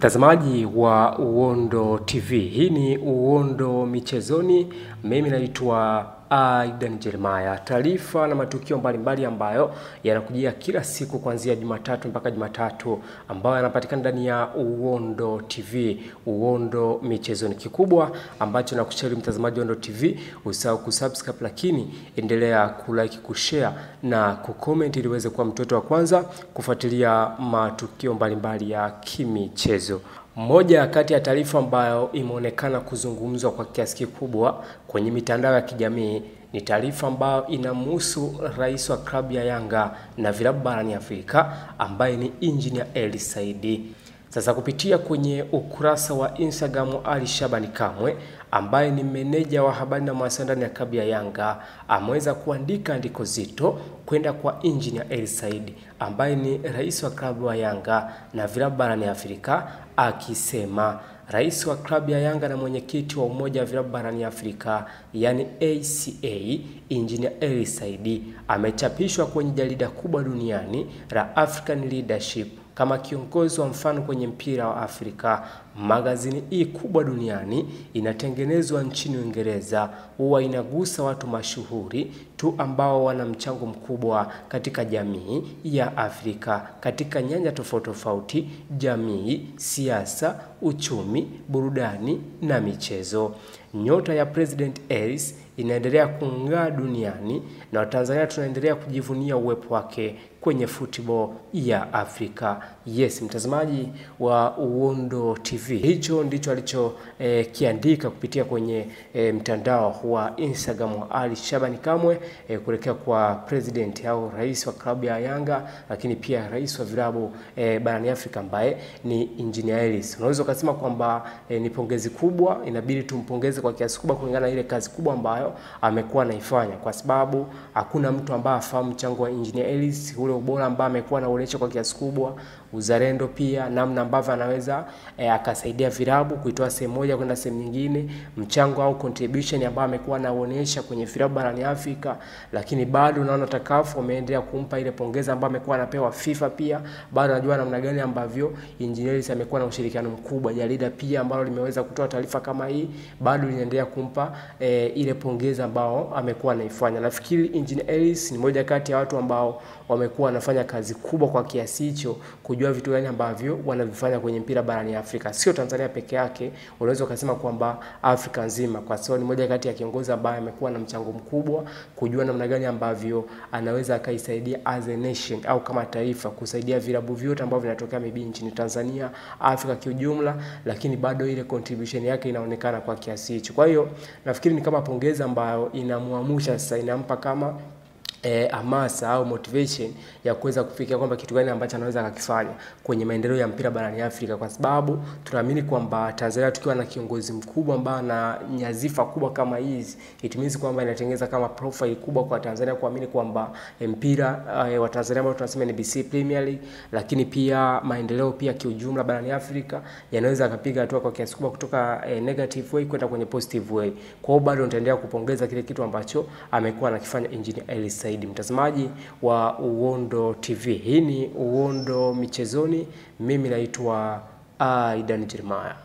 Mtazamaji wa Uondo TV, hii ni Uondo Michezoni. Mimi naitwa Aidan Jeremiah. Taarifa na matukio mbalimbali ambayo yanakujia kila siku kuanzia Jumatatu mpaka Jumatatu, ambayo yanapatikana ndani ya Uondo TV, Uondo Michezoni. Kikubwa ambacho nakushauri mtazamaji wa Uondo TV, usahau kusubscribe, lakini endelea kulike, kushare na kucomment ili uweze kuwa mtoto wa kwanza kufuatilia matukio mbalimbali ya kimichezo. Moja kati ya taarifa ambayo imeonekana kuzungumzwa kwa kiasi kikubwa kwenye mitandao ya kijamii ni taarifa ambayo inamhusu rais wa klabu ya Yanga na vilabu barani Afrika ambaye ni Engineer Hersi Said. Sasa kupitia kwenye ukurasa wa Instagram Ali Shabani Kamwe ambaye ni meneja wa habari na mawasiliano ya klabu ya Yanga ameweza kuandika andiko zito kwenda kwa Engineer Hersi Said ambaye ni rais wa klabu ya Yanga na vilabu barani Afrika, akisema rais wa klabu ya Yanga na mwenyekiti wa umoja wa vilabu barani Afrika yani ACA Engineer Hersi Said amechapishwa kwenye jarida kubwa duniani la African Leadership kama kiongozi wa mfano kwenye mpira wa Afrika. Magazini hii kubwa duniani inatengenezwa nchini Uingereza, huwa inagusa watu mashuhuri tu ambao wana mchango mkubwa katika jamii ya Afrika katika nyanja tofauti tofauti: jamii, siasa, uchumi, burudani na michezo. Nyota ya President Hersi inaendelea kung'aa duniani na Watanzania tunaendelea kujivunia uwepo wake kwenye football ya Afrika. Yes, mtazamaji wa Uondo TV, hicho ndicho alichokiandika kupitia kwenye mtandao wa Instagram wa Ali Shabani Kamwe kuelekea kwa president au rais wa klabu ya Yanga, lakini pia rais wa vilabu barani Afrika ambaye ni Engineer Hersi. Unaweza kusema kwamba ni pongezi kubwa, inabidi tumpongeze kwa kiasi kubwa kulingana na ile kazi kubwa ambayo amekuwa anaifanya, kwa sababu hakuna mtu ambaye afahamu mchango wa Engineer Hersi, ule ubora ambao amekuwa anaonyesha kwa kiasi kubwa, uzalendo pia, namna ambavyo anaweza akasaidia vilabu kuitoa sehemu moja kwenda sehemu nyingine, mchango au contribution ambayo amekuwa anaonyesha kwenye vilabu barani Afrika. Lakini bado naona takafu wameendelea kumpa ile pongeza ambayo amekuwa anapewa FIFA pia. Bado najua namna gani ambavyo Engineer Hersi amekuwa na ushirikiano mkubwa. Jarida pia ambalo limeweza kutoa taarifa kama hii bado linaendelea kumpa ile pongeza ambao amekuwa anaifanya. Nafikiri Engineer Hersi ni moja kati ya watu ambao wamekuwa wanafanya kazi kubwa kwa kiasi hicho kujua vitu gani ambavyo wanavifanya kwenye mpira barani Afrika. Sio Tanzania peke yake, unaweza kusema kwamba Afrika nzima, kwa sababu ni moja kati ya kiongozi ambaye amekuwa na mchango mkubwa kujua namna gani ambavyo anaweza akaisaidia as a nation au kama taifa kusaidia vilabu vyote ambavyo vinatokea mibi nchini Tanzania, Afrika kiujumla, lakini bado ile contribution yake inaonekana kwa kiasi hicho. Kwa hiyo nafikiri ni kama pongeza ambayo inamuamusha sasa, inampa kama hamasa au motivation ya kuweza kufikia kwamba kitu gani ambacho anaweza akakifanya kwenye maendeleo ya mpira barani Afrika, kwa sababu tunaamini kwamba Tanzania tukiwa na kiongozi mkubwa ambaye ana nyazifa kubwa kama hizi, itimizi kwamba inatengeneza kama profile kubwa kwa Tanzania kuamini kwamba mpira wa Tanzania ambao tunasema NBC Premier League, lakini pia maendeleo pia kiujumla barani Afrika yanaweza akapiga hatua kwa kiasi kubwa kutoka negative way kwenda kwenye positive way. Kwa hiyo bado nitaendelea kupongeza kile kitu ambacho amekuwa anakifanya Engineer Hersi. Mtazamaji wa Uondo TV, hii ni Uondo Michezoni. Mimi naitwa Aidan Jeremiah.